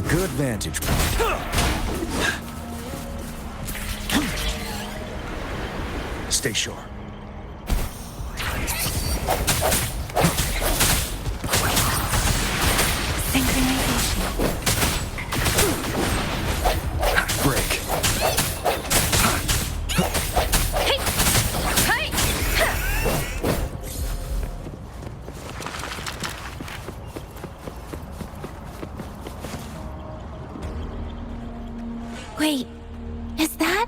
Good vantage point. Stay sure. Break. Wait, is that?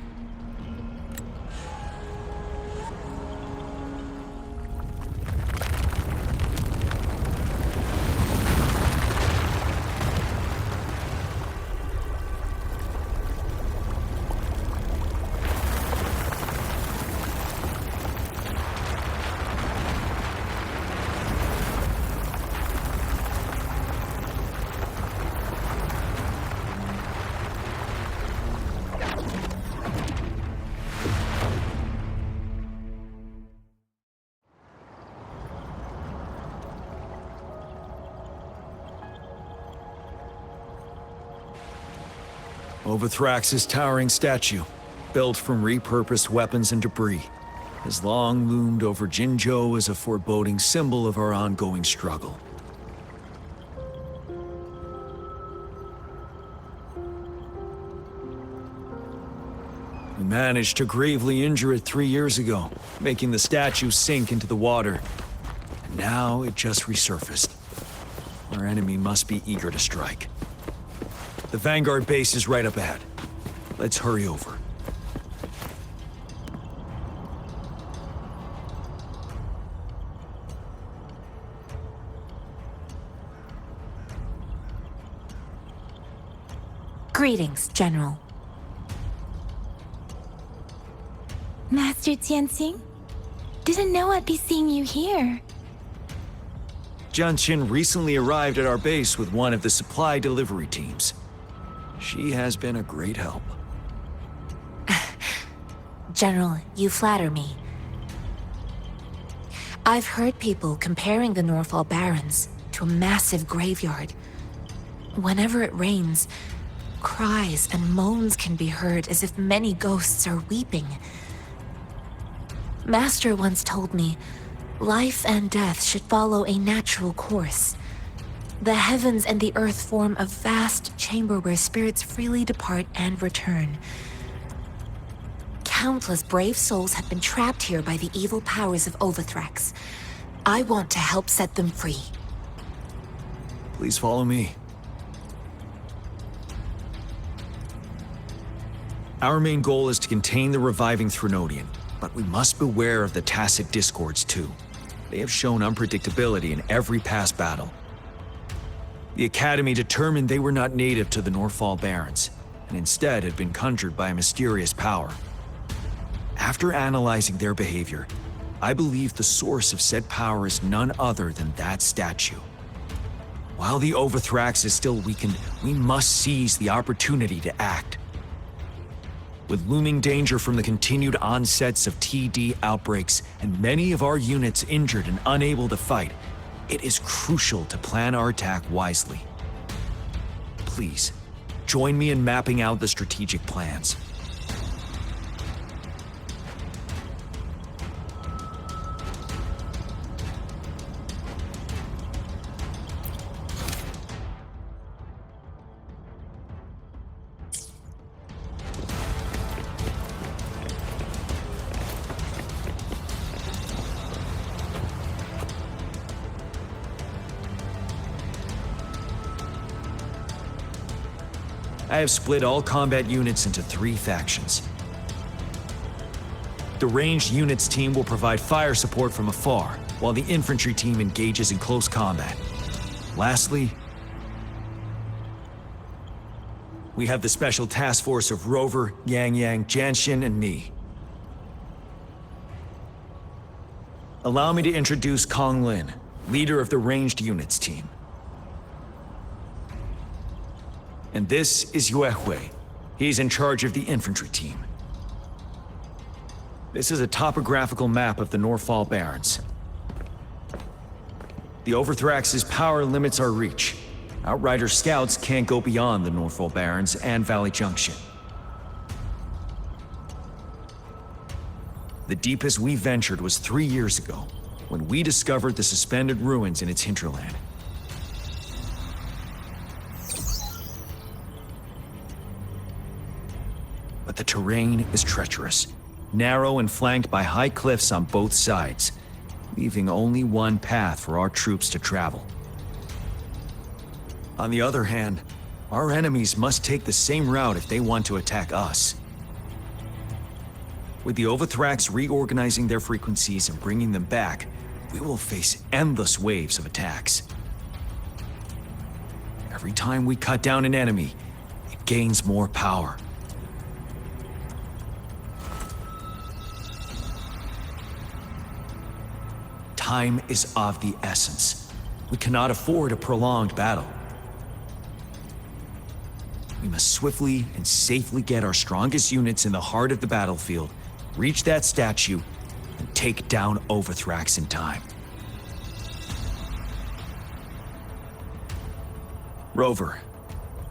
Overthrax's towering statue, built from repurposed weapons and debris, has long loomed over Jinzhou as a foreboding symbol of our ongoing struggle. We managed to gravely injure it 3 years ago, making the statue sink into the water. And now it just resurfaced. Our enemy must be eager to strike. The Vanguard base is right up ahead. Let's hurry over. Greetings, General. Master Tianxing? Didn't know I'd be seeing you here. Jianqin recently arrived at our base with one of the supply delivery teams. She has been a great help. General, you flatter me. I've heard people comparing the Norfall Barrens to a massive graveyard. Whenever it rains, cries and moans can be heard as if many ghosts are weeping. Master once told me, life and death should follow a natural course. The heavens and the earth form a vast chamber where spirits freely depart and return. Countless brave souls have been trapped here by the evil powers of Overthrax. I want to help set them free. Please follow me. Our main goal is to contain the reviving Threnodian, but we must beware of the tacit discords too. They have shown unpredictability in every past battle. The Academy determined they were not native to the Norfall Barrens, and instead had been conjured by a mysterious power. After analyzing their behavior, I believe the source of said power is none other than that statue. While the Overthrax is still weakened, we must seize the opportunity to act. With looming danger from the continued onsets of TD outbreaks and many of our units injured and unable to fight, it is crucial to plan our attack wisely. Please, join me in mapping out the strategic plans. I have split all combat units into 3 factions. The ranged units team will provide fire support from afar, while the infantry team engages in close combat. Lastly, we have the special task force of Rover, Yang, Janshin, and me. Allow me to introduce Kong Lin, leader of the ranged units team. And this is Yue Hui. He's in charge of the infantry team. This is a topographical map of the Norfall Barrens. The Overthrax's power limits our reach. Outrider scouts can't go beyond the Norfall Barrens and Valley Junction. The deepest we ventured was 3 years ago, when we discovered the suspended ruins in its hinterland. But the terrain is treacherous, narrow and flanked by high cliffs on both sides, leaving only one path for our troops to travel. On the other hand, our enemies must take the same route if they want to attack us. With the Overthrax reorganizing their frequencies and bringing them back, we will face endless waves of attacks. Every time we cut down an enemy, it gains more power. Time is of the essence. We cannot afford a prolonged battle. We must swiftly and safely get our strongest units in the heart of the battlefield, reach that statue, and take down Overthrax in time. Rover,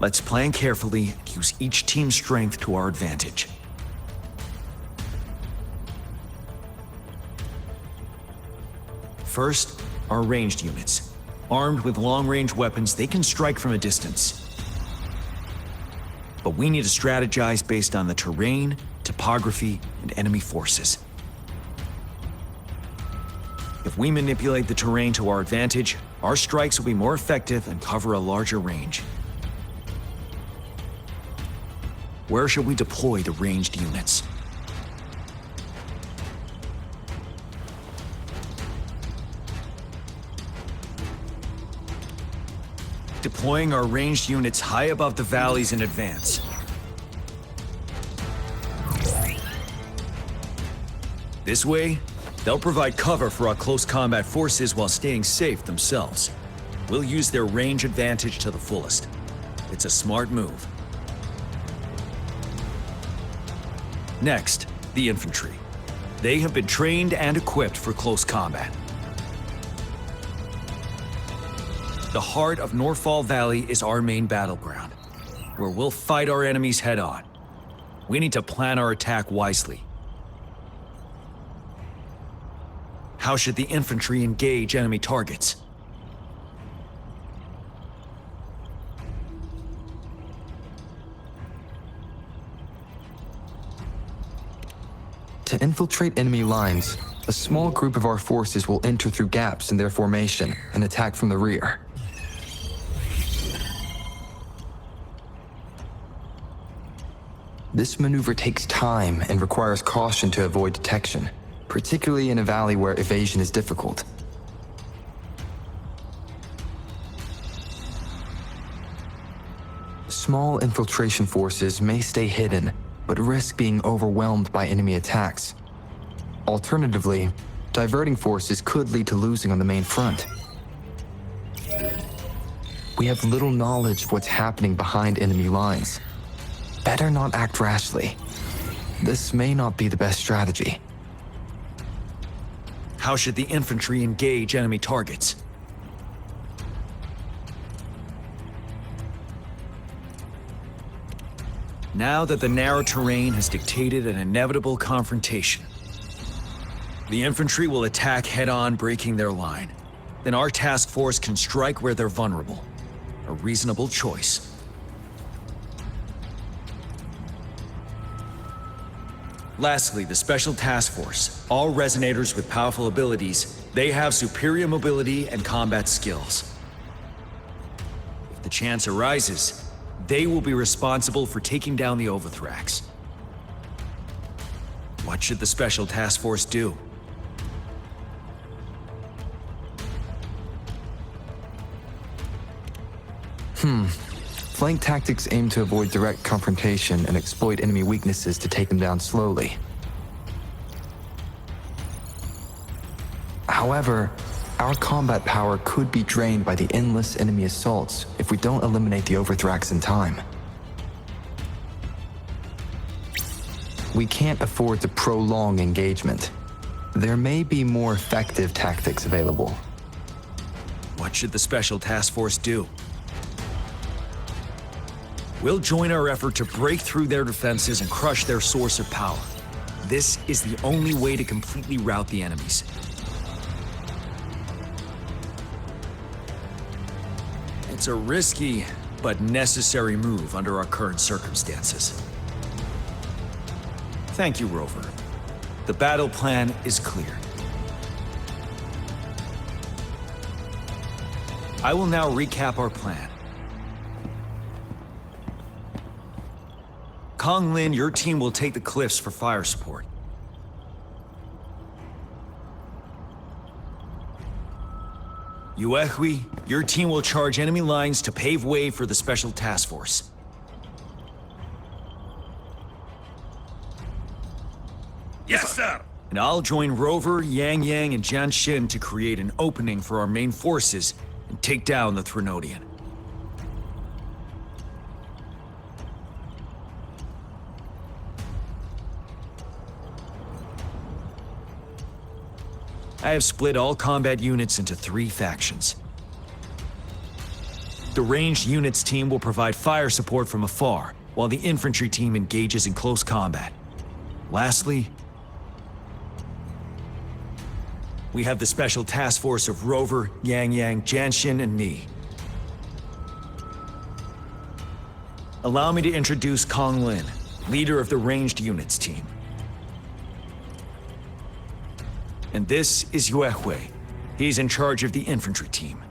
let's plan carefully and use each team's strength to our advantage. First, our ranged units. Armed with long-range weapons, they can strike from a distance. But we need to strategize based on the terrain, topography, and enemy forces. If we manipulate the terrain to our advantage, our strikes will be more effective and cover a larger range. Where should we deploy the ranged units? Deploying our ranged units high above the valleys in advance. This way, they'll provide cover for our close combat forces while staying safe themselves. We'll use their range advantage to the fullest. It's a smart move. Next, the infantry. They have been trained and equipped for close combat. The heart of Norfall Valley is our main battleground, where we'll fight our enemies head-on. We need to plan our attack wisely. How should the infantry engage enemy targets? To infiltrate enemy lines, a small group of our forces will enter through gaps in their formation and attack from the rear. This maneuver takes time and requires caution to avoid detection, particularly in a valley where evasion is difficult. Small infiltration forces may stay hidden, but risk being overwhelmed by enemy attacks. Alternatively, diverting forces could lead to losing on the main front. We have little knowledge of what's happening behind enemy lines. Better not act rashly. This may not be the best strategy. How should the infantry engage enemy targets? Now that the narrow terrain has dictated an inevitable confrontation, the infantry will attack head-on, breaking their line. Then our task force can strike where they're vulnerable. A reasonable choice. Lastly, the Special Task Force. All resonators with powerful abilities, they have superior mobility and combat skills. If the chance arises, they will be responsible for taking down the Overthrax. What should the Special Task Force do? Flank tactics aim to avoid direct confrontation and exploit enemy weaknesses to take them down slowly. However, our combat power could be drained by the endless enemy assaults if we don't eliminate the Overthrax in time. We can't afford to prolong engagement. There may be more effective tactics available. What should the Special Task Force do? We'll join our effort to break through their defenses and crush their source of power. This is the only way to completely rout the enemies. It's a risky but necessary move under our current circumstances. Thank you, Rover. The battle plan is clear. I will now recap our plan. Kong Lin, your team will take the cliffs for fire support. Yuehui, your team will charge enemy lines to pave way for the Special Task Force. Yes, sir! And I'll join Rover, Yang Yang, and Jian Xin to create an opening for our main forces and take down the Threnodian. I have split all combat units into 3 factions. The ranged units team will provide fire support from afar, while the infantry team engages in close combat. Lastly, we have the Special Task Force of Rover, Yang Yang, Jianxin, and me. Allow me to introduce Kong Lin, leader of the ranged units team. And this is Yuehui. He's in charge of the infantry team.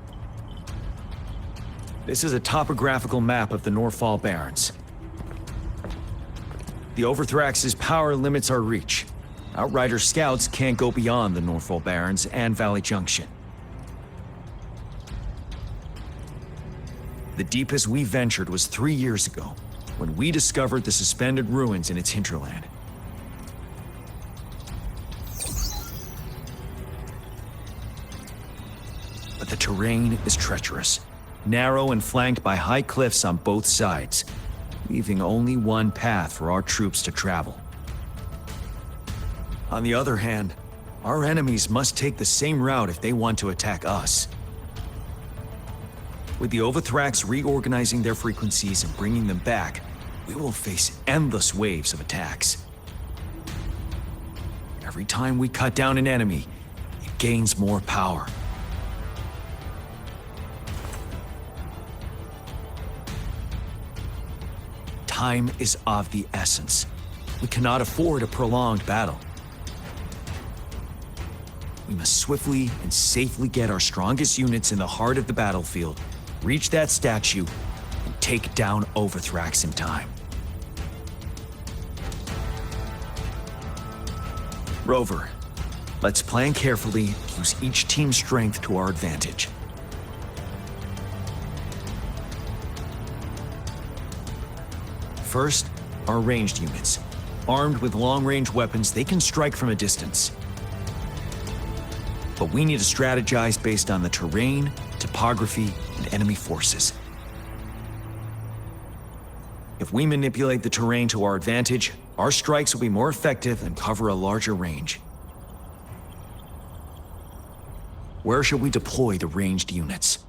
This is a topographical map of the Norfall Barrens. The Overthrax's power limits our reach. Outrider scouts can't go beyond the Norfall Barrens and Valley Junction. The deepest we ventured was 3 years ago, when we discovered the suspended ruins in its hinterland. But the terrain is treacherous, narrow and flanked by high cliffs on both sides, leaving only one path for our troops to travel. On the other hand, our enemies must take the same route if they want to attack us. With the Overthrax reorganizing their frequencies and bringing them back, we will face endless waves of attacks. Every time we cut down an enemy, it gains more power. Time is of the essence. We cannot afford a prolonged battle. We must swiftly and safely get our strongest units in the heart of the battlefield, reach that statue, and take down Overthrax in time. Rover, let's plan carefully, use each team's strength to our advantage. First, our ranged units. Armed with long-range weapons, they can strike from a distance. But we need to strategize based on the terrain, topography, and enemy forces. If we manipulate the terrain to our advantage, our strikes will be more effective and cover a larger range. Where shall we deploy the ranged units?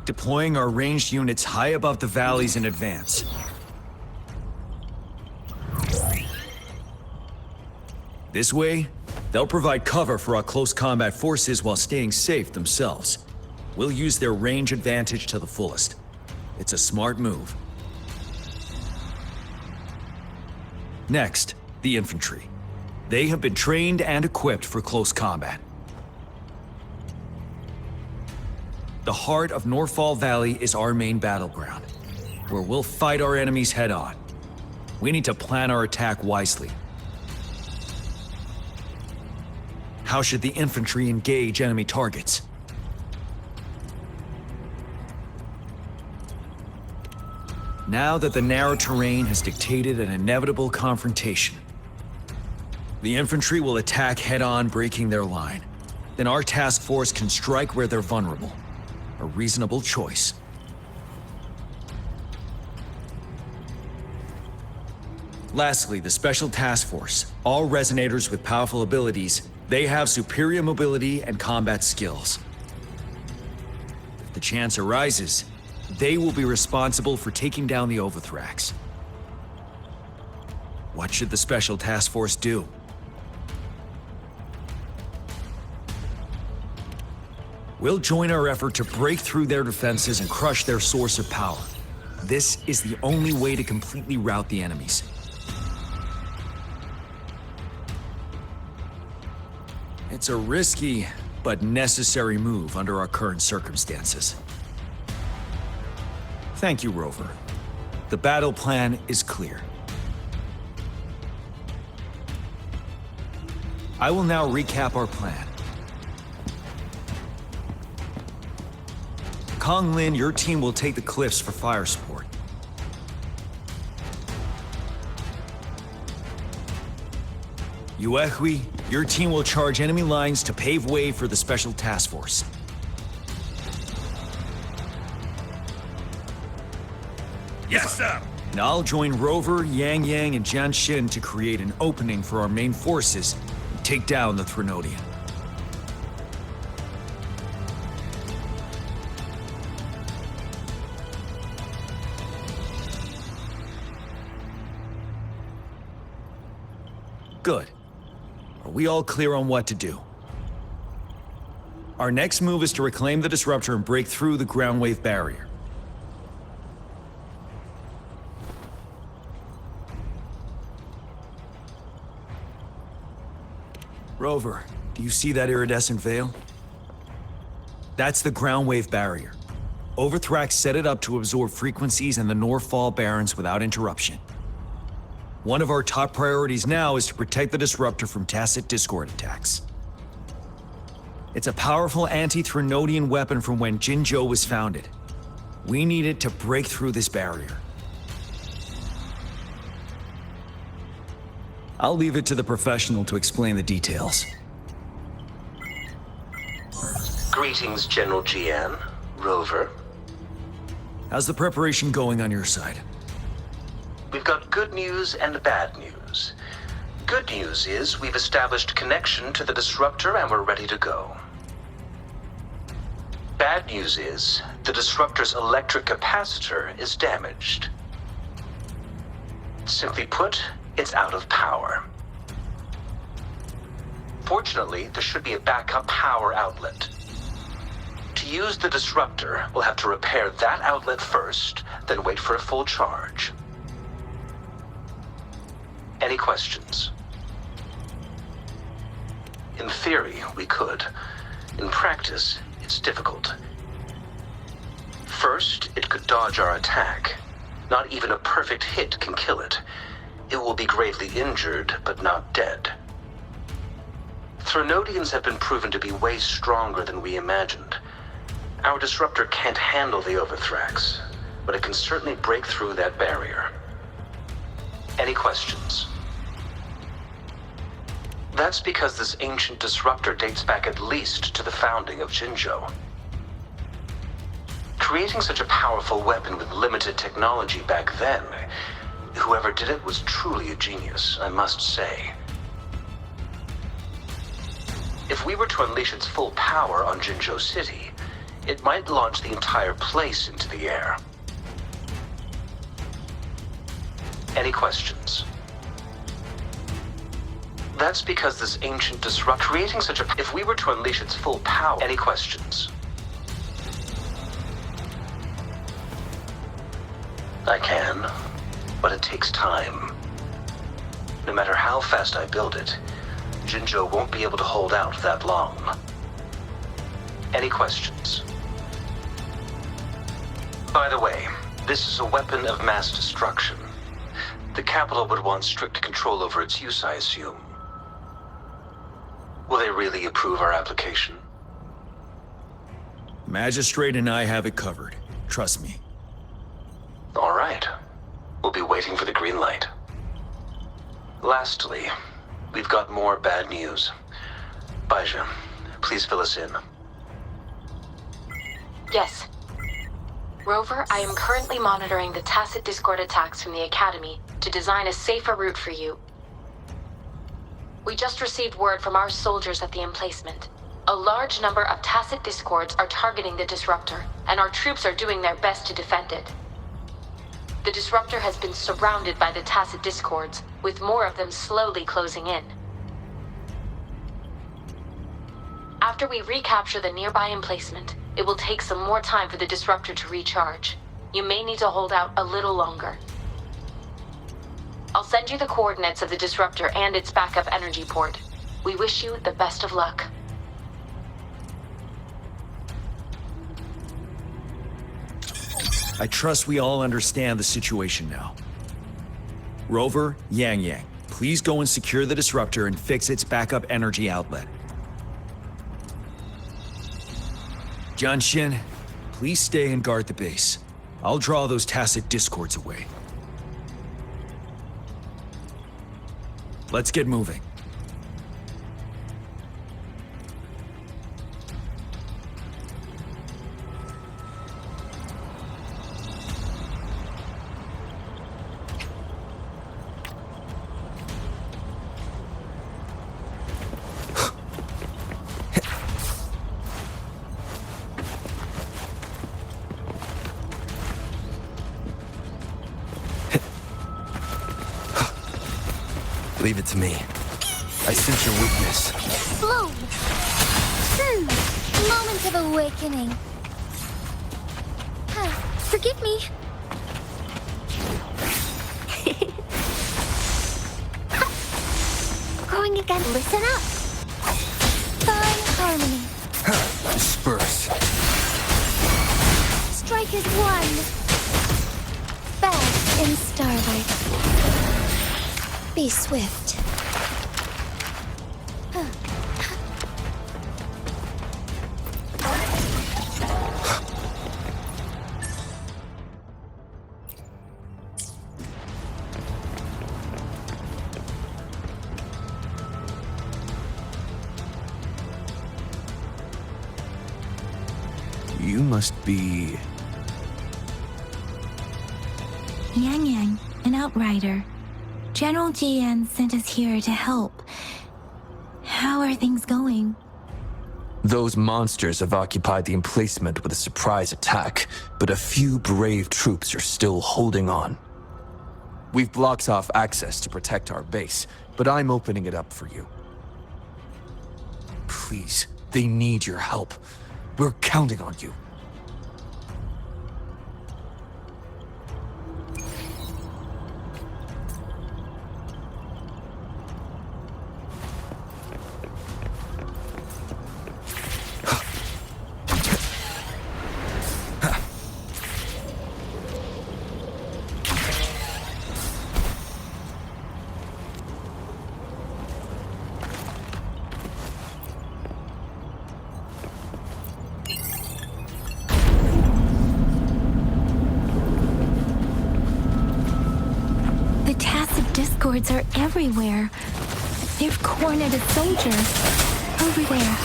Deploying our ranged units high above the valleys in advance. This way, they'll provide cover for our close combat forces while staying safe themselves. We'll use their range advantage to the fullest. It's a smart move. Next, the infantry. They have been trained and equipped for close combat. The heart of Northfall Valley is our main battleground, where we'll fight our enemies head-on. We need to plan our attack wisely. How should the infantry engage enemy targets? Now that the narrow terrain has dictated an inevitable confrontation, the infantry will attack head-on, breaking their line. Then our task force can strike where they're vulnerable. A reasonable choice. Lastly, the Special Task Force. All resonators with powerful abilities, they have superior mobility and combat skills. If the chance arises, they will be responsible for taking down the Overthrax. What should the Special Task Force do? We'll join our effort to break through their defenses and crush their source of power. This is the only way to completely rout the enemies. It's a risky, but necessary move under our current circumstances. Thank you, Rover. The battle plan is clear. I will now recap our plan. Kong Lin, your team will take the cliffs for fire support. Yuehui, your team will charge enemy lines to pave way for the Special Task Force. Yes, sir. And I'll join Rover, Yang Yang, and Jian Xin to create an opening for our main forces and take down the Threnodian. Good. Are we all clear on what to do? Our next move is to reclaim the disruptor and break through the ground wave barrier. Rover, do you see that iridescent veil? That's the ground wave barrier. Overthrax set it up to absorb frequencies in the Northfall Barrens without interruption. One of our top priorities now is to protect the disruptor from tacit Discord attacks. It's a powerful anti-Threnodian weapon from when Jinzhou was founded. We need it to break through this barrier. I'll leave it to the professional to explain the details. Greetings, General Jian. Rover. How's the preparation going on your side? We've got good news and bad news. Good news is we've established connection to the disruptor and we're ready to go. Bad news is the disruptor's electric capacitor is damaged. Simply put, it's out of power. Fortunately, there should be a backup power outlet. To use the disruptor, we'll have to repair that outlet first, then wait for a full charge. Any questions? In theory, we could. In practice, it's difficult. First, it could dodge our attack. Not even a perfect hit can kill it. It will be gravely injured, but not dead. Threnodians have been proven to be way stronger than we imagined. Our disruptor can't handle the Overthrax, but it can certainly break through that barrier. Any questions? That's because this ancient disruptor dates back at least to the founding of Jinzhou. Creating such a powerful weapon with limited technology back then, whoever did it was truly a genius, I must say. If we were to unleash its full power on Jinzhou City, it might launch the entire place into the air. Any questions? That's because this ancient disruptor creating such a... If we were to unleash its full power... Any questions? I can, but it takes time. No matter how fast I build it, Jinzhou won't be able to hold out that long. Any questions? By the way, this is a weapon of mass destruction. The capital would want strict control over its use, I assume. Will they really approve our application? Magistrate and I have it covered. Trust me. All right. We'll be waiting for the green light. Lastly, we've got more bad news. Baija, please fill us in. Yes. Rover, I am currently monitoring the tacit discord attacks from the Academy to design a safer route for you. We just received word from our soldiers at the emplacement. A large number of tacit discords are targeting the disruptor, and our troops are doing their best to defend it. The disruptor has been surrounded by the tacit discords, with more of them slowly closing in. After we recapture the nearby emplacement, it will take some more time for the disruptor to recharge. You may need to hold out a little longer. I'll send you the coordinates of the disruptor and its backup energy port. We wish you the best of luck. I trust we all understand the situation now. Rover, Yang, please go and secure the disruptor and fix its backup energy outlet. Jianxin, please stay and guard the base. I'll draw those tacit discords away. Let's get moving. Leave it to me. I sense your weakness. Bloom! Moment of awakening. Forgive me. Going again. Listen up. Fine harmony. Disperse. Strike as one. Bask in starlight. Be swift. You must be... Yang, an outrider. General Jian sent us here to help. How are things going? Those monsters have occupied the emplacement with a surprise attack, but a few brave troops are still holding on. We've blocked off access to protect our base, but I'm opening it up for you. Please, they need your help. We're counting on you. Discords are everywhere. They've cornered a soldier. Over there.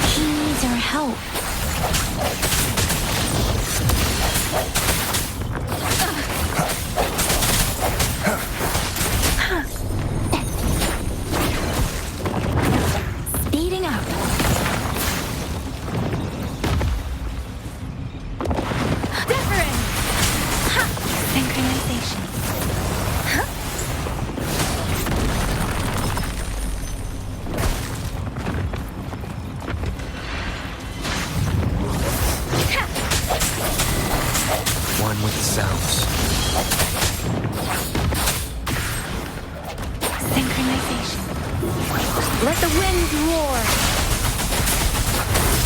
He needs our help. Speeding up. Different. Synchronization. With the sounds. Synchronization. Let the wind roar.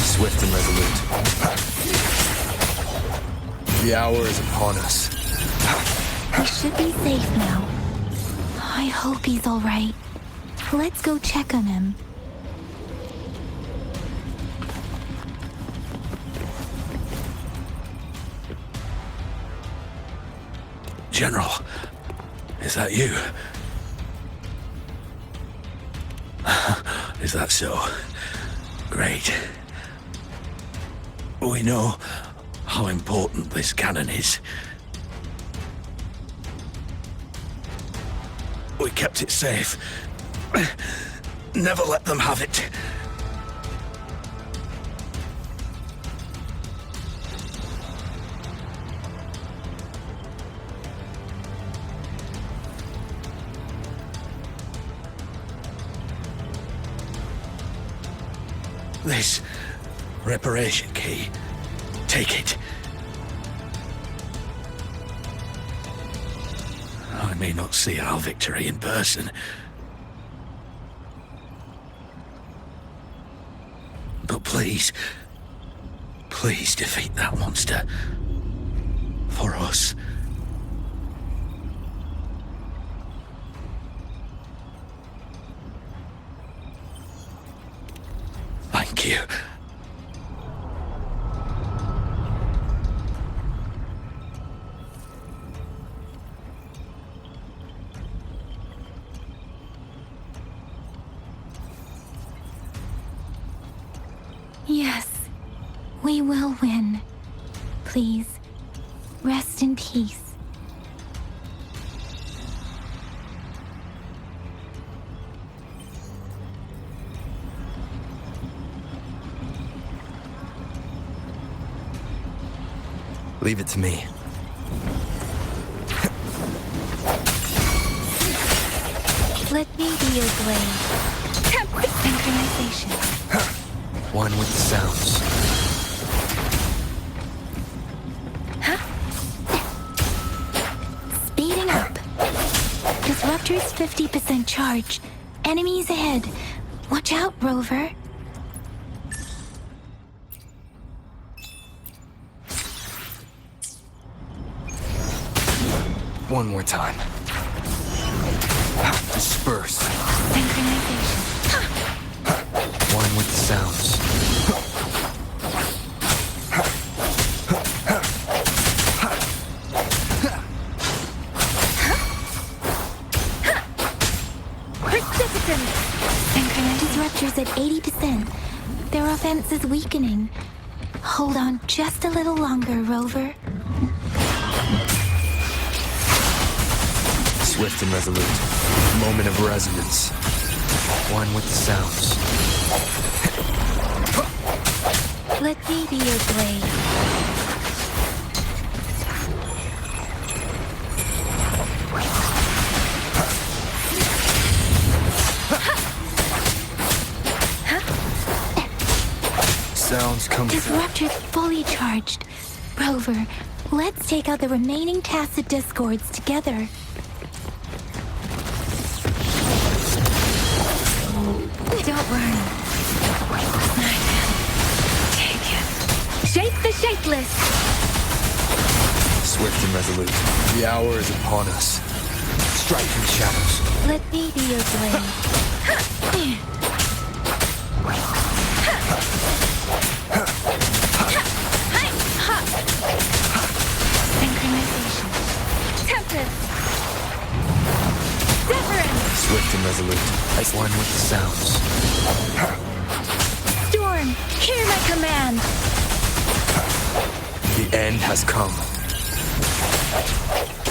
Swift and resolute. The hour is upon us. He should be safe now. I hope he's all right. Let's go check on him. General, is that you? Is that so? Great. We know how important this cannon is. We kept it safe. Never let them have it. This reparation key. Take it. I may not see our victory in person, but please defeat that monster. For us. Thank you. Yes, we will win. Please, rest in peace. Leave it to me. Let me be your blade. Synchronization. One with the sounds. Speeding up. Disruptor's 50% charge. Enemies ahead. Watch out, Rover. One more time. Disperse. Synchronization. One with the sounds. Precipitant. Synchronized disruptors at 80%. Their offense is weakening. Hold on just a little longer, Rover. Swift and resolute. Moment of resonance. One with the sounds. Let me be your blade. Sounds come through. Disruptor's fully charged. Rover, let's take out the remaining tacit discords together. Don't worry. Take it. Shape the shapeless. Swift and resolute. The hour is upon us. Strike in the shadows. Let me be your blade. Synchronization. Tempest. Severance. Swift and resolute. As one with the sounds. Storm, hear my command. The end has come.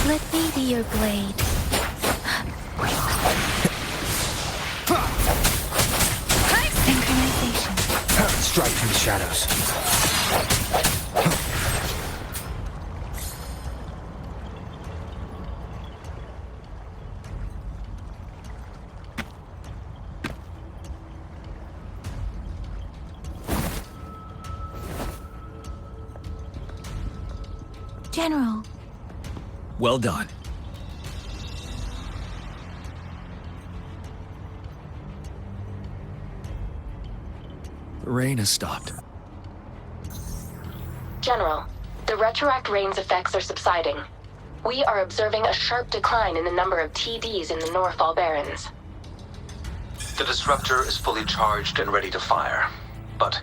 Let me be your blade. Synchronization. Strike from the shadows. General. Well done. The rain has stopped. General, The retroact rain's effects are subsiding. We are observing a sharp decline in the number of TDs in the Northall Barrens. The disruptor is fully charged and ready to fire, but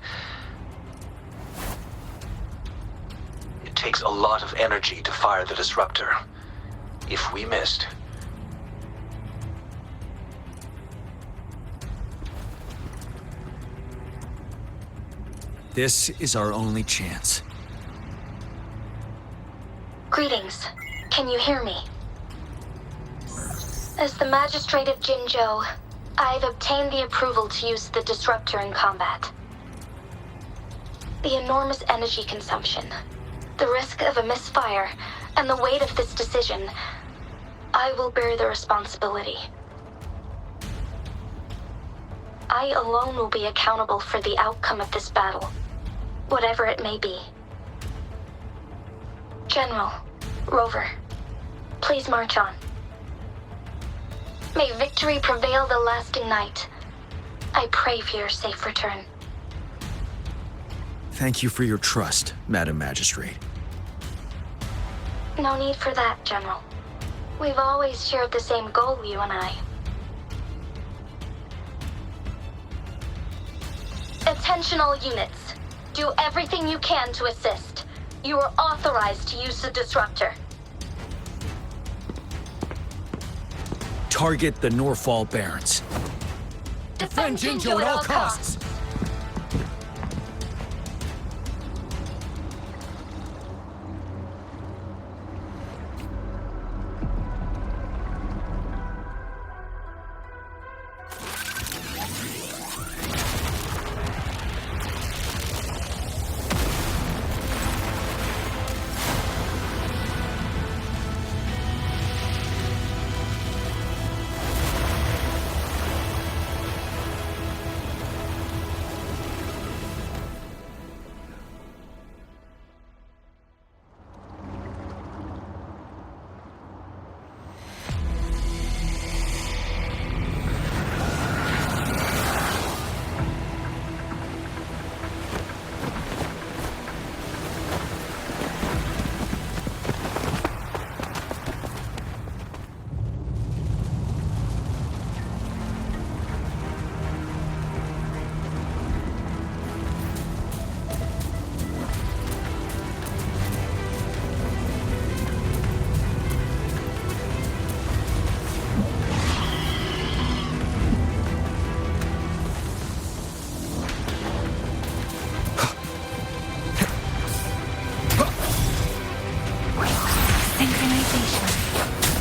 it takes a lot of energy to fire the disruptor. If we missed, this is our only chance. Greetings. Can you hear me? As the Magistrate of Jinzhou, I've obtained the approval to use the disruptor in combat. The enormous energy consumption, the risk of a misfire, and the weight of this decision, I will bear the responsibility. I alone will be accountable for the outcome of this battle, whatever it may be. General, Rover, please march on. May victory prevail the lasting night. I pray for your safe return. Thank you for your trust, Madam Magistrate. No need for that, General. We've always shared the same goal, you and I. Attention all units. Do everything you can to assist. You are authorized to use the disruptor. Target the Northall Barrens. Defend Jinzhou at all costs.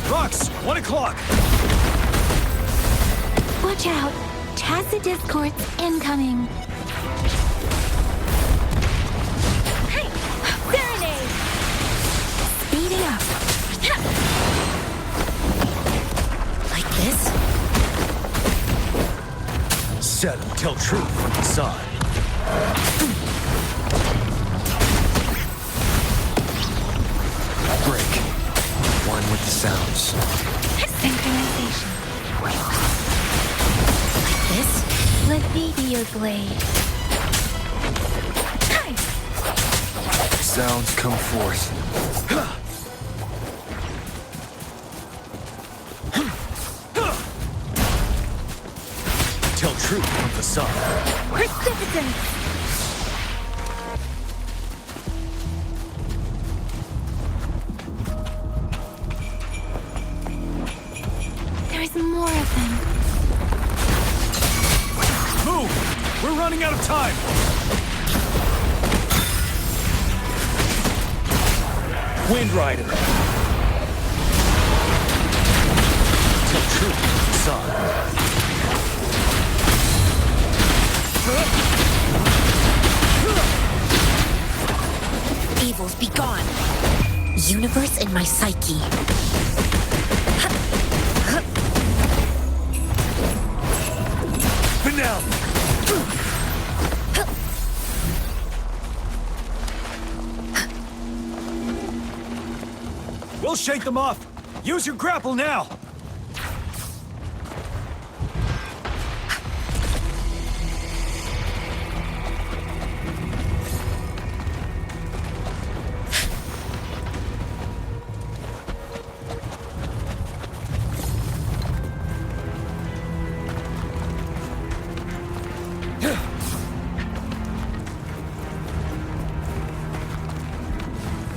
Rocks, 1 o'clock. Watch out! Tacit discords incoming. Hey! Serenade! Speeding up. Like this? Set 'em, tell truth from the side. Break. One with the sounds. Synchronization. Like this? Let me be your blade. Hey! Sounds come forth. Tell truth from the side. Precipitance! There's more of them. Move! We're running out of time! Wind Rider! Tell truth from the side. Evils be gone. Universe in my psyche. Finale! We'll shake them off. Use your grapple now.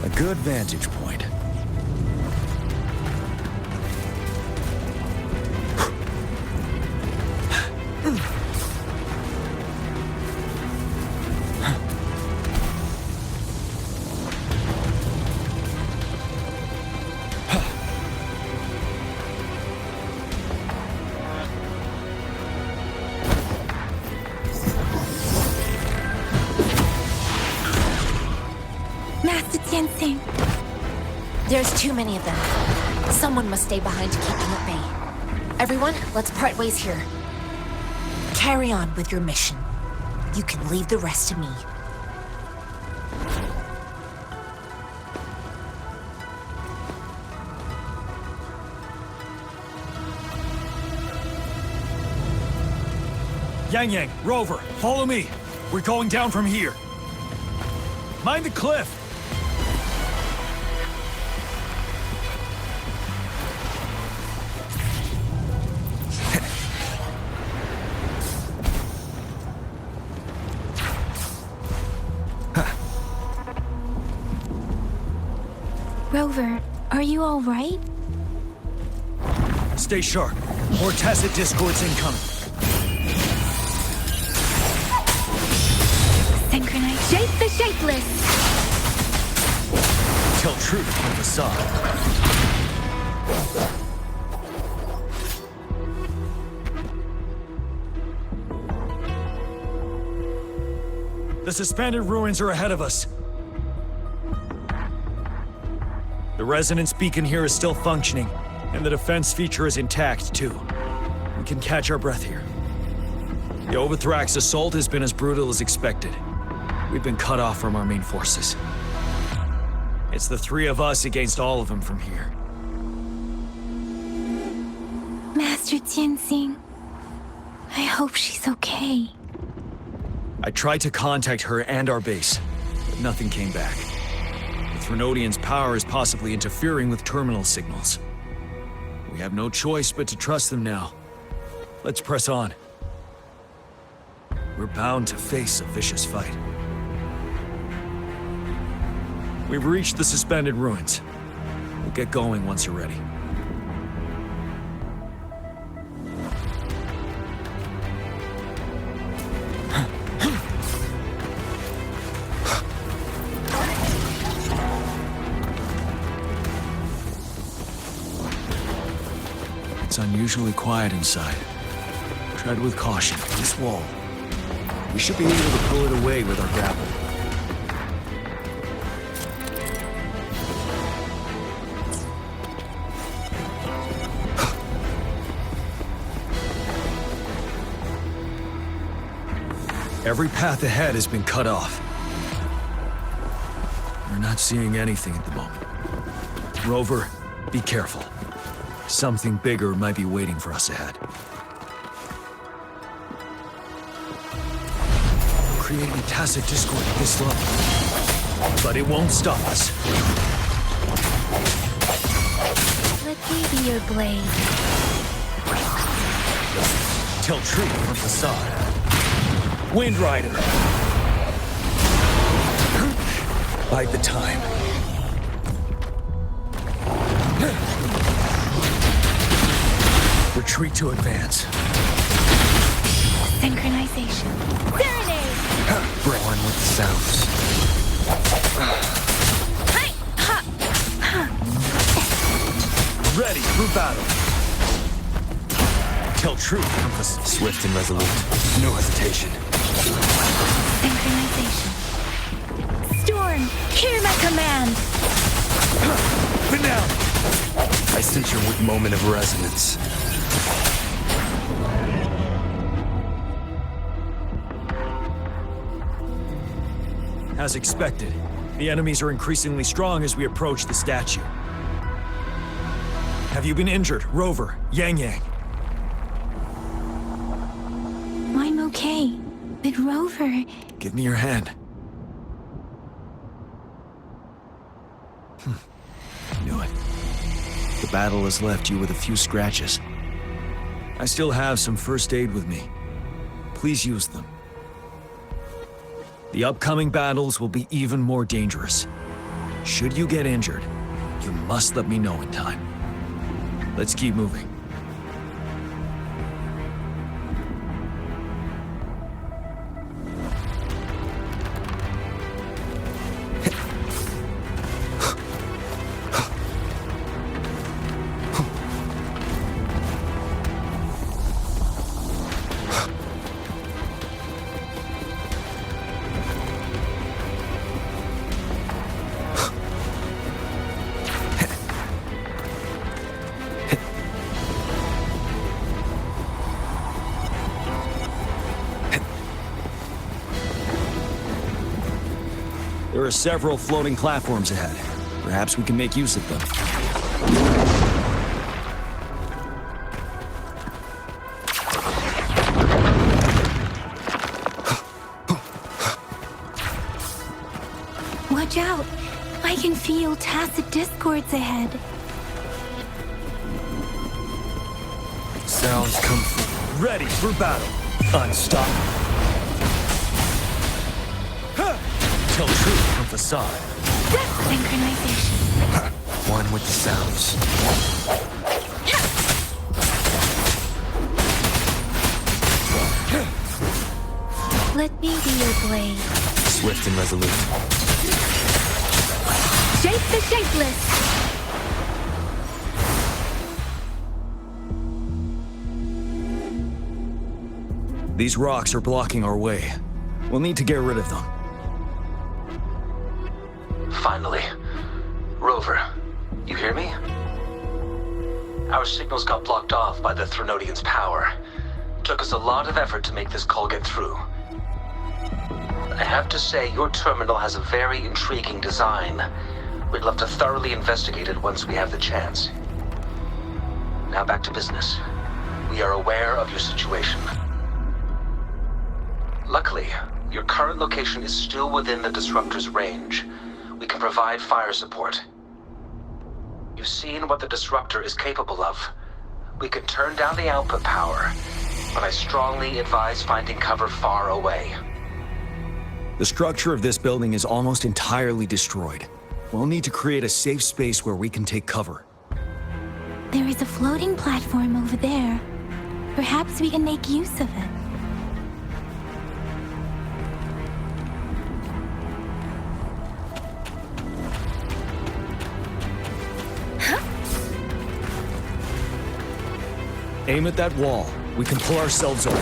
A good vantage point. Master Jinsing. There's too many of them. Someone must stay behind to keep them at bay. Everyone, let's part ways here. Carry on with your mission. You can leave the rest to me. Yang, Rover, follow me. We're going down from here. Mind the cliff. Rover, are you all right? Stay sharp. More tacit discords incoming. Synchronize. Shape the shapeless! Tell truth from facade. The suspended ruins are ahead of us. The resonance beacon here is still functioning, and the defense feature is intact, too. We can catch our breath here. The Overthrax assault has been as brutal as expected. We've been cut off from our main forces. It's the three of us against all of them from here. Master Jinsing, I hope she's okay. I tried to contact her and our base, but nothing came back. The Threnodian's power is possibly interfering with terminal signals. We have no choice but to trust them now. Let's press on. We're bound to face a vicious fight. We've reached the suspended ruins. We'll get going once you're ready. It's unusually quiet inside. Tread with caution. This wall. We should be able to pull it away with our grapple. Every path ahead has been cut off. We're not seeing anything at the moment. Rover, be careful. Something bigger might be waiting for us ahead. Creating a tacit discord at this level. But it won't stop us. Let me be your blade. Tell truth from facade. Wind Rider. Bide the time. Retreat to advance. Synchronization. Serenade! Bring one with the sounds. Ready for battle. Tell truth from facade. Swift and resolute. No hesitation. Synchronization. Storm, hear my command! But now! I sense your weak moment of resonance. As expected, the enemies are increasingly strong as we approach the statue. Have you been injured, Rover, Yang? I'm okay, but Rover... Give me your hand. Knew it. The battle has left you with a few scratches. I still have some first aid with me. Please use them. The upcoming battles will be even more dangerous. Should you get injured, you must let me know in time. Let's keep moving. There are several floating platforms ahead. Perhaps we can make use of them. Watch out! I can feel tacit discords ahead. Sounds come from ready for battle. Unstoppable. Tell truth from facade. Synchronization. One with the sounds. Let me be your blade. Swift and resolute. Shape the shapeless! These rocks are blocking our way. We'll need to get rid of them. Finally. Rover, you hear me? Our signals got blocked off by the Threnodian's power. Took us a lot of effort to make this call get through. I have to say, your terminal has a very intriguing design. We'd love to thoroughly investigate it once we have the chance. Now back to business. We are aware of your situation. Luckily, your current location is still within the Disruptor's range. We can provide fire support. You've seen what the Disruptor is capable of. We can turn down the output power, but I strongly advise finding cover far away. The structure of this building is almost entirely destroyed. We'll need to create a safe space where we can take cover. There is a floating platform over there. Perhaps we can make use of it. Aim at that wall. We can pull ourselves over.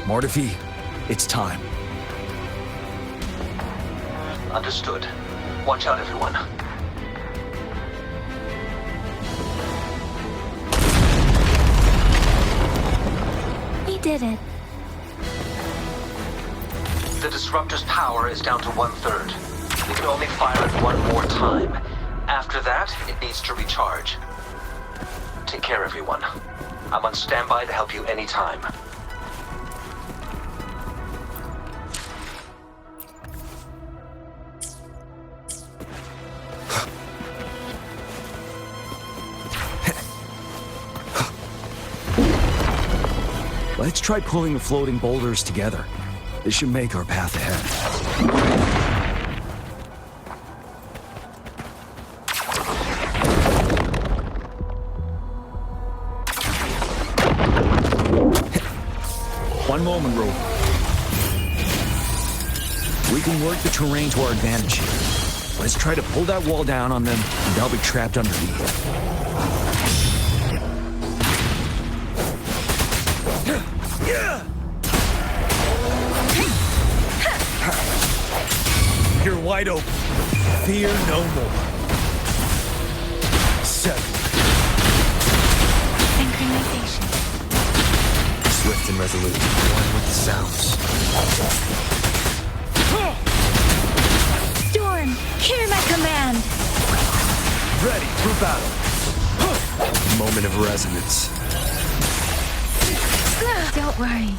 Mortifi, it's time. Understood. Watch out, everyone. We did it. The Disruptor's power is down to 1/3. We can only fire it one more time. After that, it needs to recharge. Take care, everyone. I'm on standby to help you anytime. Let's try pulling the floating boulders together. This should make our path ahead. One moment, Rover. We can work the terrain to our advantage here. Let's try to pull that wall down on them, and they'll be trapped underneath. You're wide open. Fear no more. 7. Synchronization. Swift and resolute. One with the sounds. Storm, hear my command! Ready for battle. Moment of resonance. Don't worry.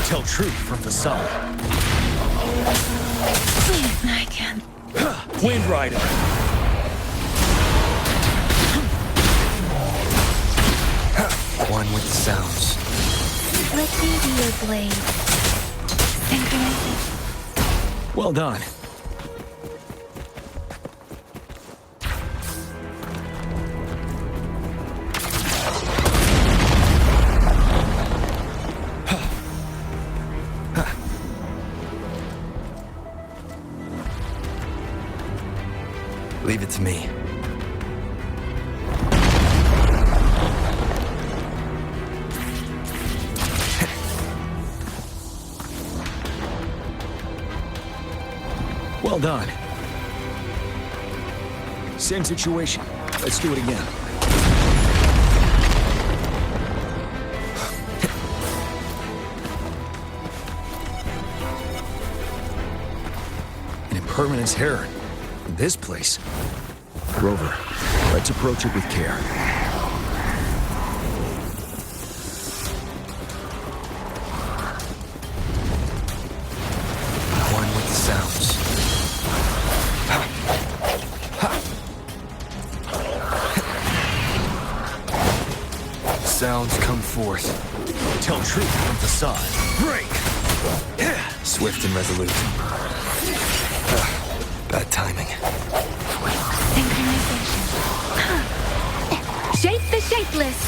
Tell truth from facade. I can. Wind Rider. One with the sounds. Let me be your blade. Synchronization. Well done. Leave it to me. Well done. Same situation. Let's do it again. An impermanence heron. In this place. Rover, let's approach it with care. One with the sounds. Sounds come forth. Tell truth from facade. Break! Swift and resolute. Bad timing. Synchronization. Shape the shapeless.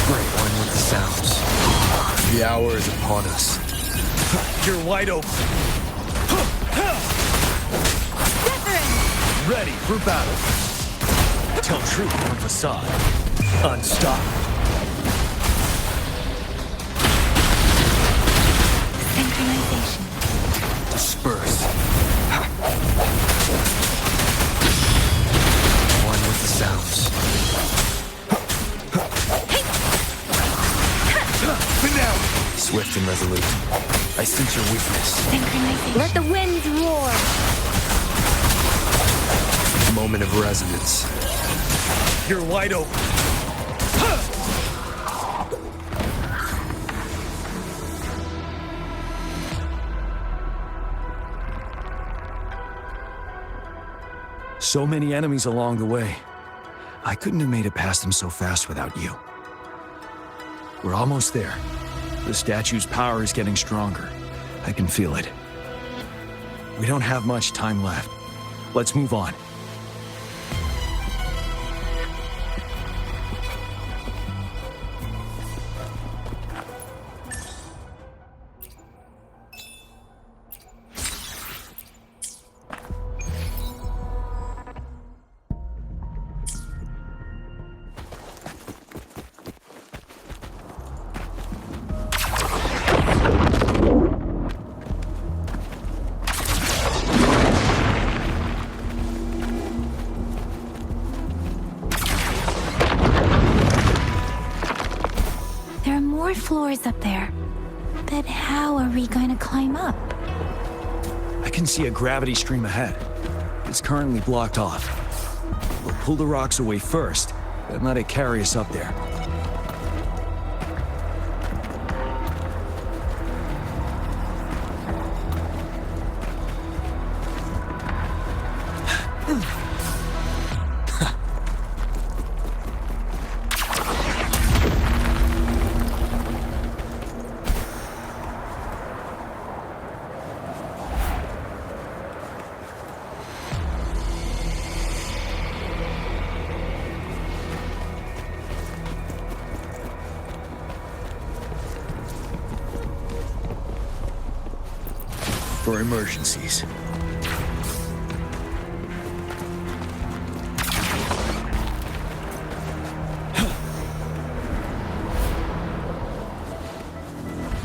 Great one with the sounds. The hour is upon us. You're wide open. Wuthering. Ready for battle. Tell truth from facade. Unstoppable. Synchronization. Disperse. One with the sounds. Swift and resolute. I sense your weakness. Synchronization. Let the winds roar. Moment of resonance. You're wide open. So many enemies along the way. I couldn't have made it past them so fast without you. We're almost there. The statue's power is getting stronger. I can feel it. We don't have much time left. Let's move on. Floors up there. But how are we going to climb up? I can see a gravity stream ahead. It's currently blocked off. We'll pull the rocks away first, then let it carry us up there. For emergencies.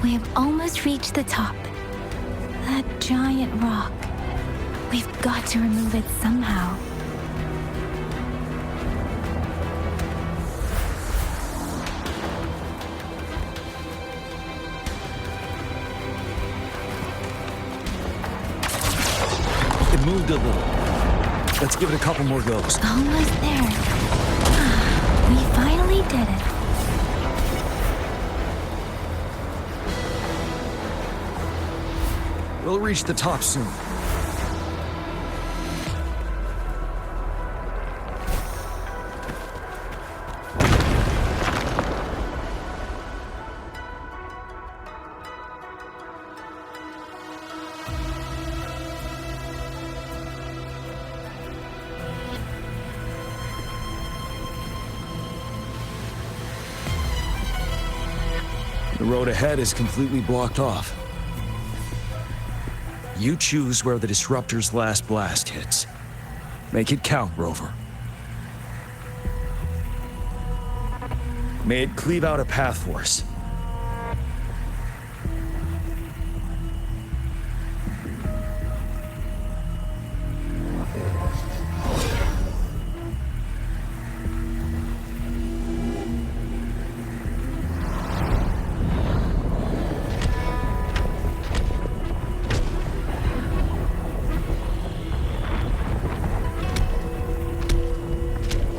We have almost reached the top. That giant rock. We've got to remove it somehow. It moved a little. Let's give it a couple more goes. Almost there. We finally did it. We'll reach the top soon. road ahead is completely blocked off. You choose where the Disruptor's last blast hits. Make it count, Rover. May it cleave out a path for us.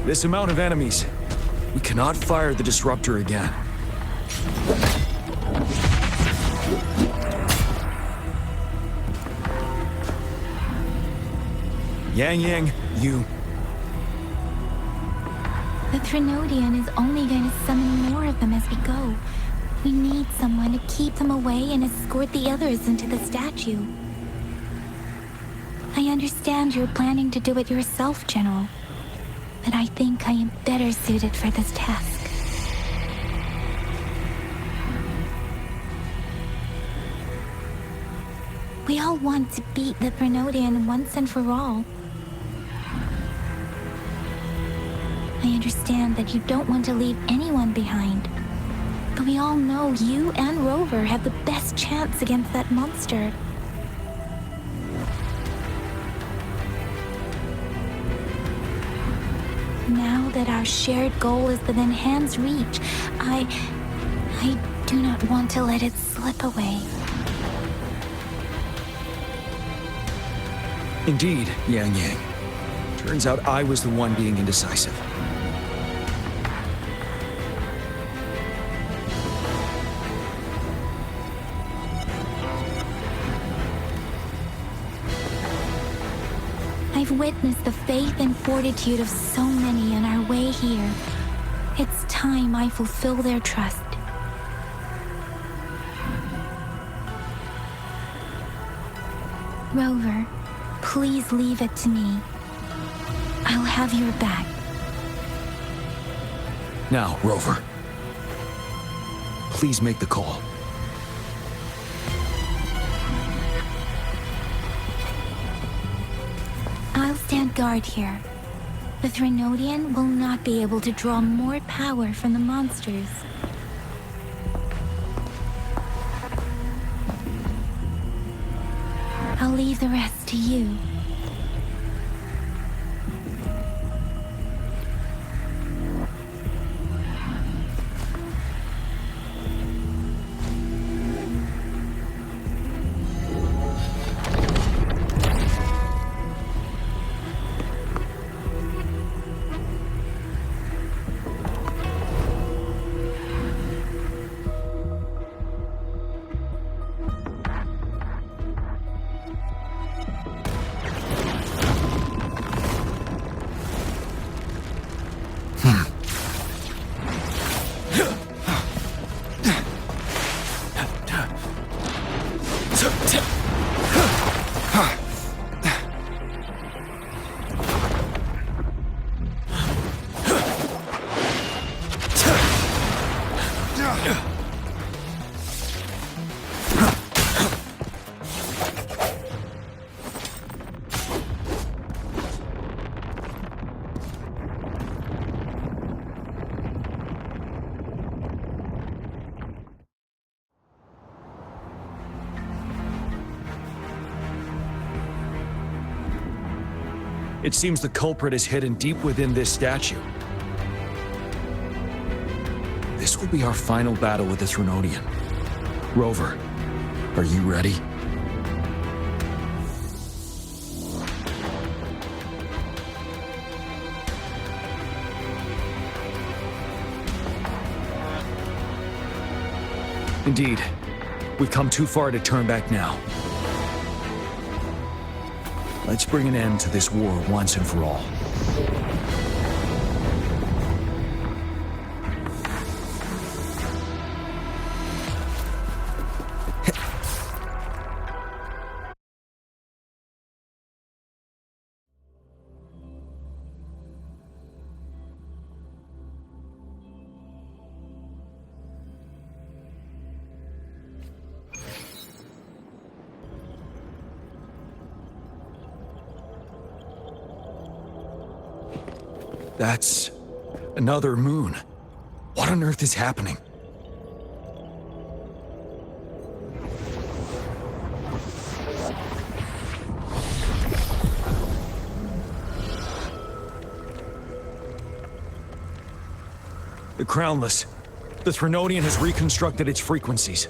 This amount of enemies. We cannot fire the Disruptor again. Yang, you... The Threnodian is only going to summon more of them as we go. We need someone to keep them away and escort the others into the statue. I understand you're planning to do it yourself, General. But I think I am better suited for this task. We all want to beat the Threnodian once and for all. I understand that you don't want to leave anyone behind. But we all know you and Rover have the best chance against that monster. Now that our shared goal is within hand's reach, I do not want to let it slip away. Indeed, Yang. Turns out I was the one being indecisive. I've witnessed the faith and fortitude of so many on our way here. It's time I fulfill their trust. Rover, please leave it to me. I'll have your back. Now, Rover. Please make the call. I'll stand guard here. The Threnodian will not be able to draw more power from the monsters. I'll leave the rest to you. It seems the culprit is hidden deep within this statue. This will be our final battle with the Threnodian. Rover, are you ready? Indeed. We've come too far to turn back now. Let's bring an end to this war once and for all. That's another moon. What on earth is happening? The Crownless. The Threnodian has reconstructed its frequencies.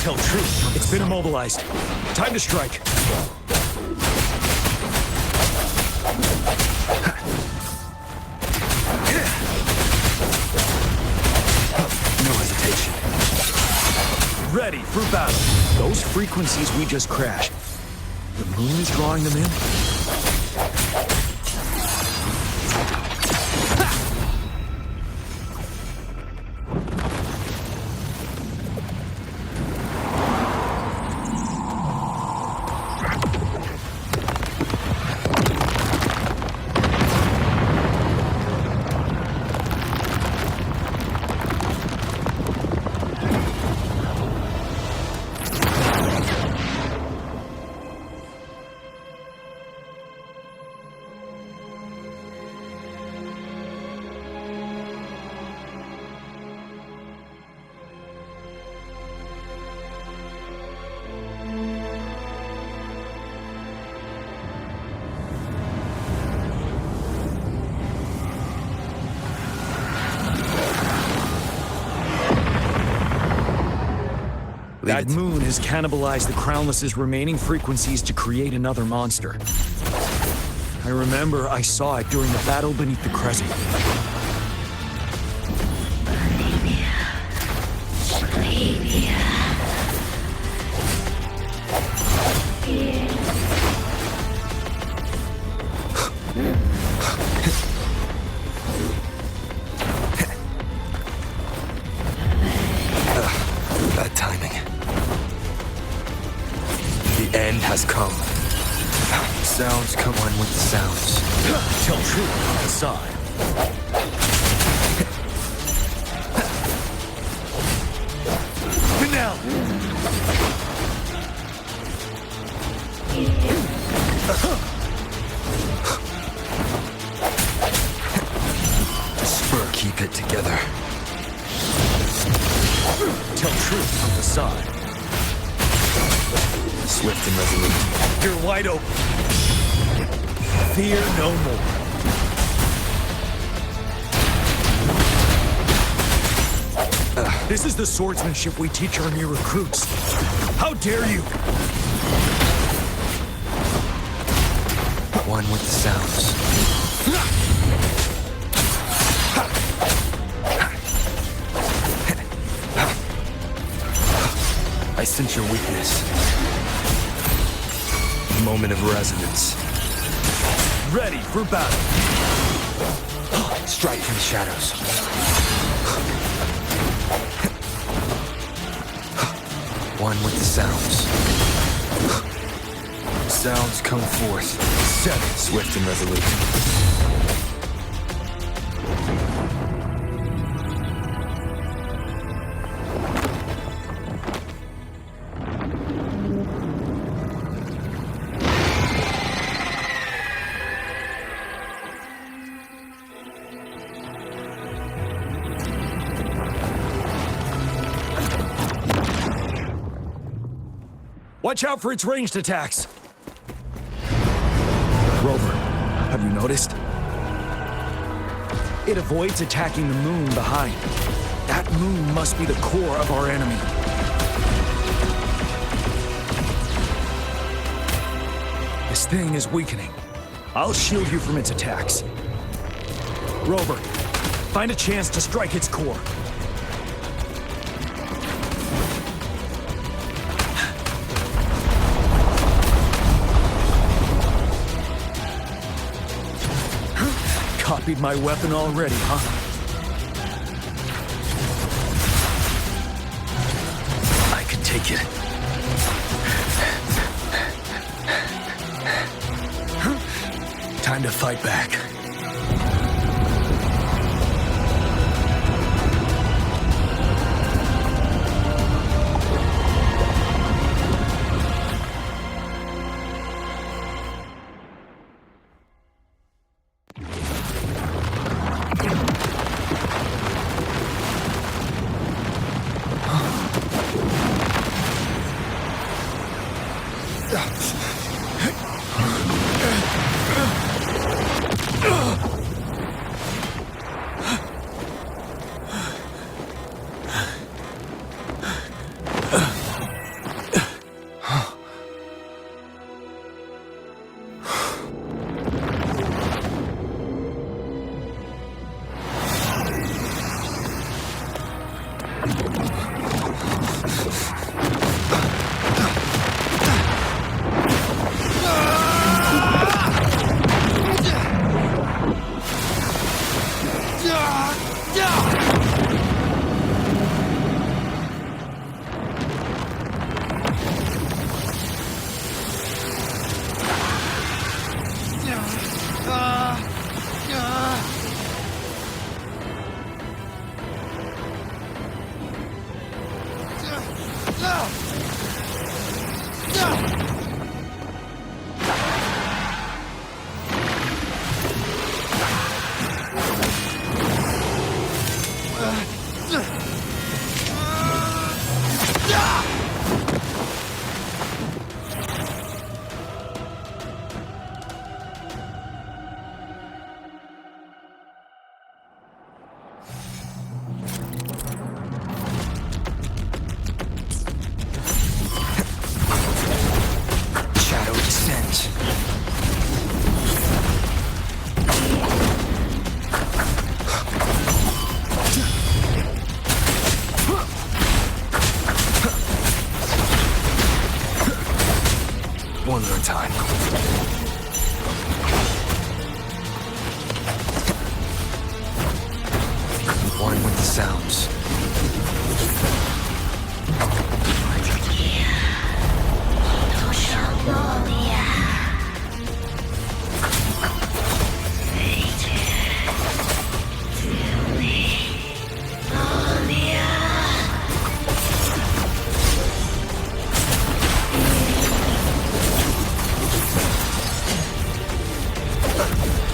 Tell truth. It's been immobilized. Time to strike. No hesitation. Ready for battle. Those frequencies we just crashed. The moon is drawing them in? That moon has cannibalized the Crownless's remaining frequencies to create another monster. I remember I saw it during the battle beneath the crescent. Bad timing. The end has come. Sounds come on with the sounds. Tell truth on the side. Now! Spur, keep it together. Tell truth on the side. Swift and resolute. You're wide open. Fear no more. This is the swordsmanship we teach our new recruits. How dare you? One with the sounds. I sense your weakness. Moment of resonance. Ready for battle. Strike from the shadows. One with the sounds. Sounds come forth. Seven. Swift and resolute. Watch out for its ranged attacks. Rover, have you noticed? It avoids attacking the moon behind. That moon must be the core of our enemy. This thing is weakening. I'll shield you from its attacks. Rover, find a chance to strike its core. Copied my weapon already, huh? take it. Time to fight back. One more time. One with the sounds.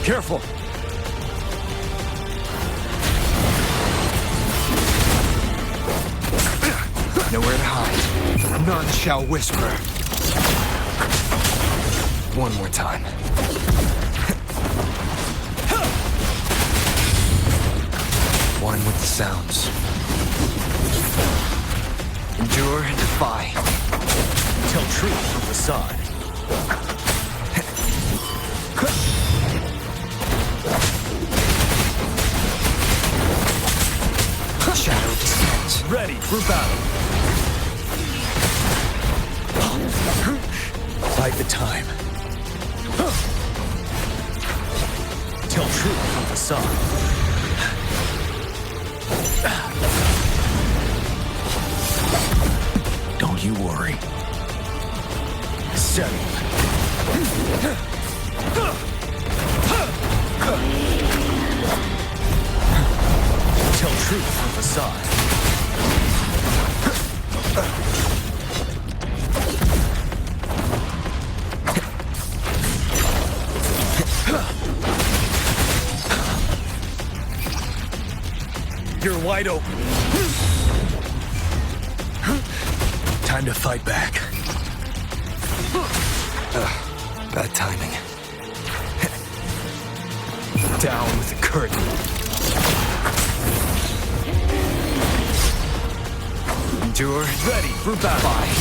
Careful! Nowhere to hide. None shall whisper. One more time. One with the sounds. Endure and defy. Tell truth from facade. Shadow descends. Ready for battle. Bide the time. Tell truth from facade. Don't you worry. Settle. Tell truth from facade. You're wide open. Time to fight back. Bad timing. Down with the curtain. Endure. Ready for battle. Bye.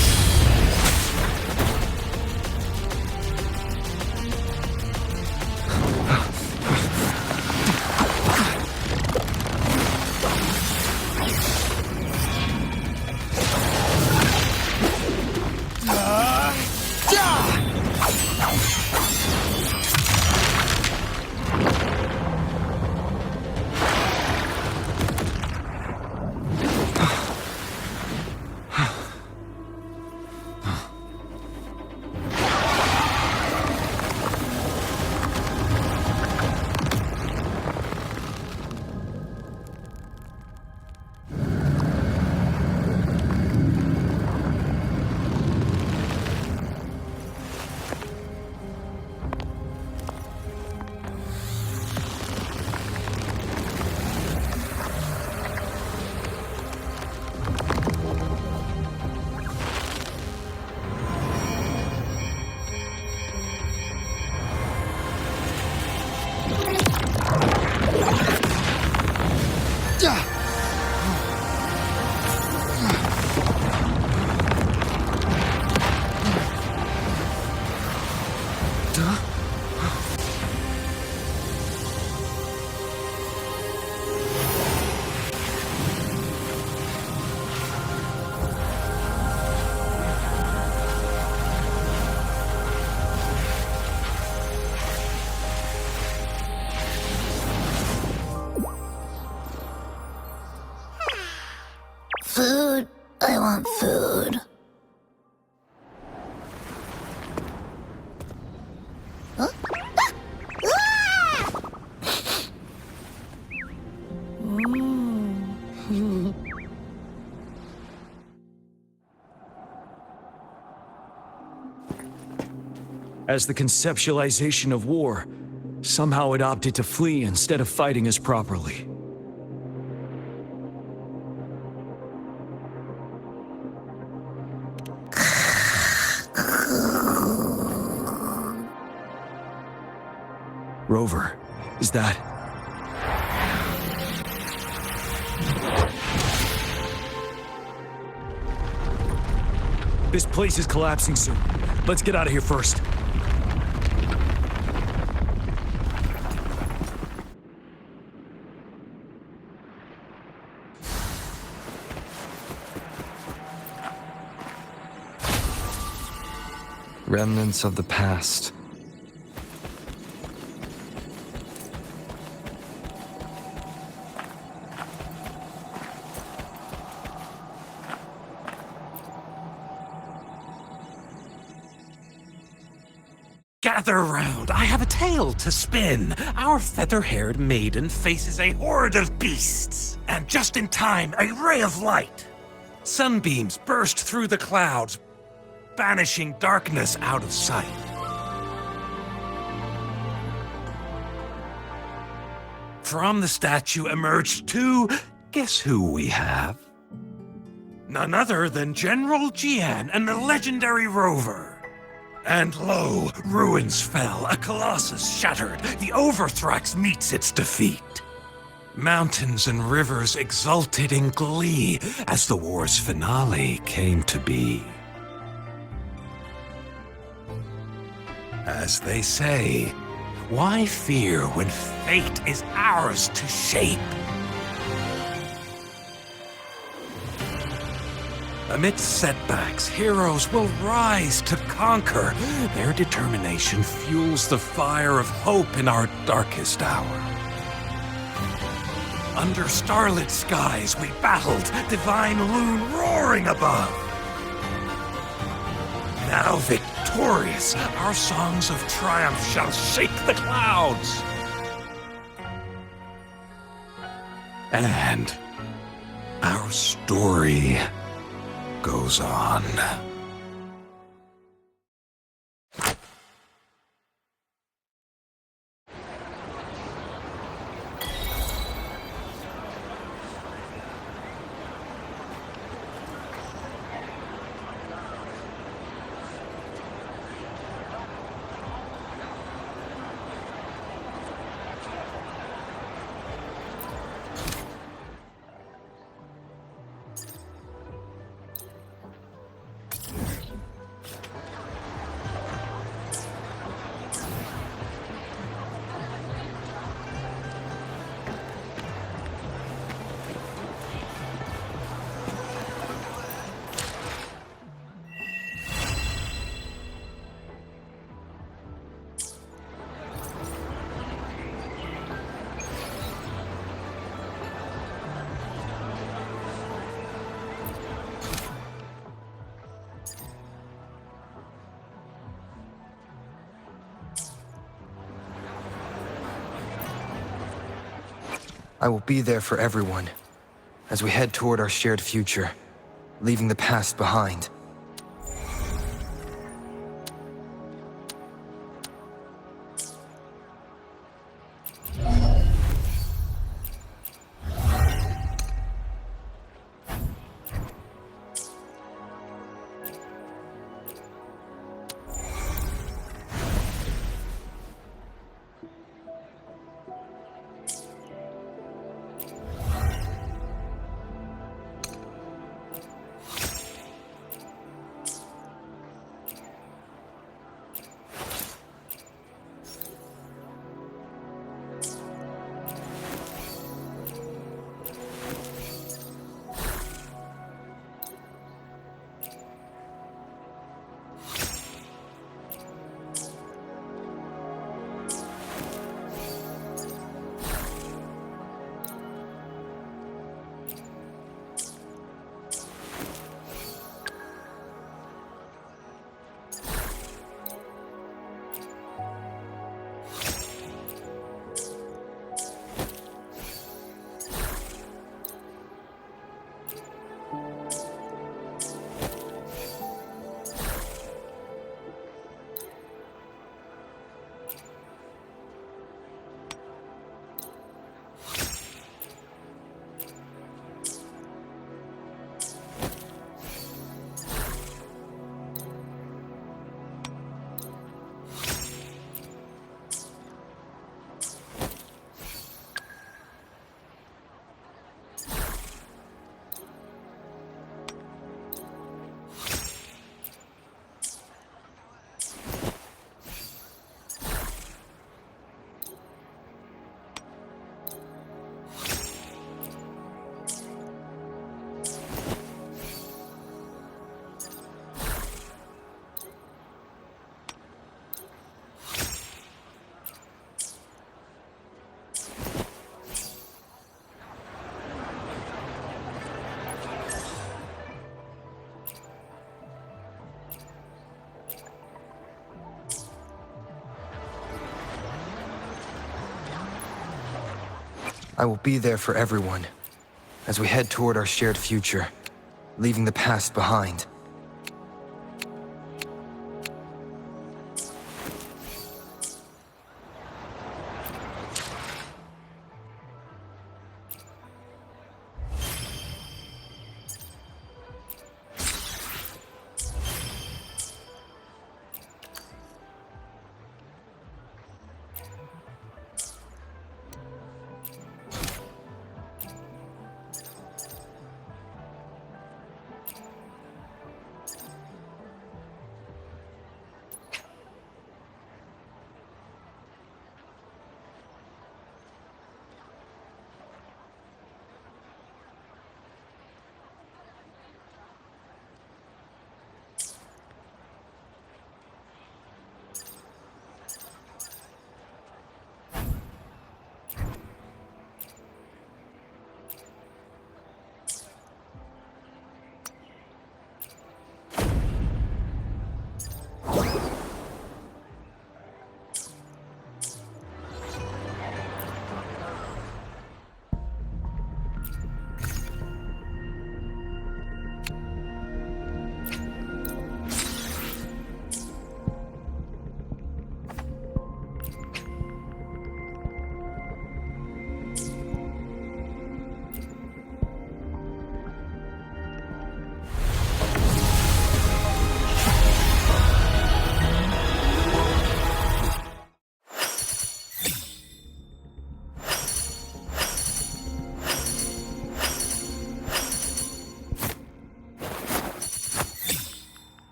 Food. I want food. Huh? As the conceptualization of war, somehow it opted to flee instead of fighting us properly. Rover, is that... This place is collapsing soon. Let's get out of here first. Remnants of the past. Gather round, I have a tale to spin. Our feather-haired maiden faces a horde of beasts. And just in time, a ray of light. Sunbeams burst through the clouds, banishing darkness out of sight. From the statue emerged two... Guess who we have? None other than General Yahan and the legendary Rover. And lo, ruins fell, a colossus shattered, the Overthrax meets its defeat. Mountains and rivers exulted in glee as the war's finale came to be. As they say, why fear when fate is ours to shape? Amidst setbacks, heroes will rise to conquer. Their determination fuels the fire of hope in our darkest hour. Under starlit skies we battled, divine loon roaring above. Now victorious, our songs of triumph shall shake the clouds. And our story goes on. I will be there for everyone as we head toward our shared future, leaving the past behind. I will be there for everyone as we head toward our shared future, leaving the past behind.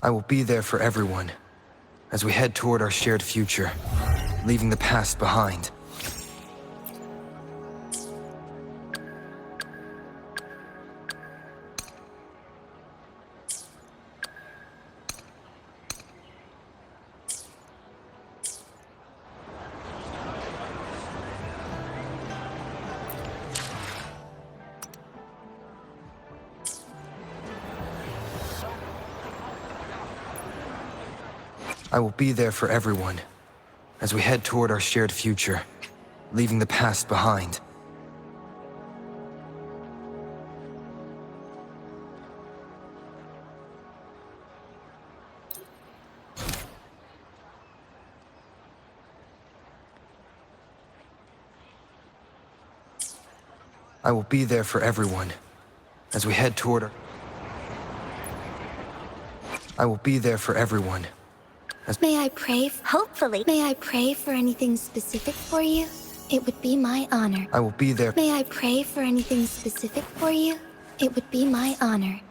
I will be there for everyone as we head toward our shared future, leaving the past behind. I will be there for everyone as we head toward our shared future, leaving the past behind. I will be there for everyone as we head toward our... I will be there for everyone. May I pray? Hopefully. May I pray for anything specific for you? It would be my honor. I will be there. May I pray for anything specific for you? It would be my honor.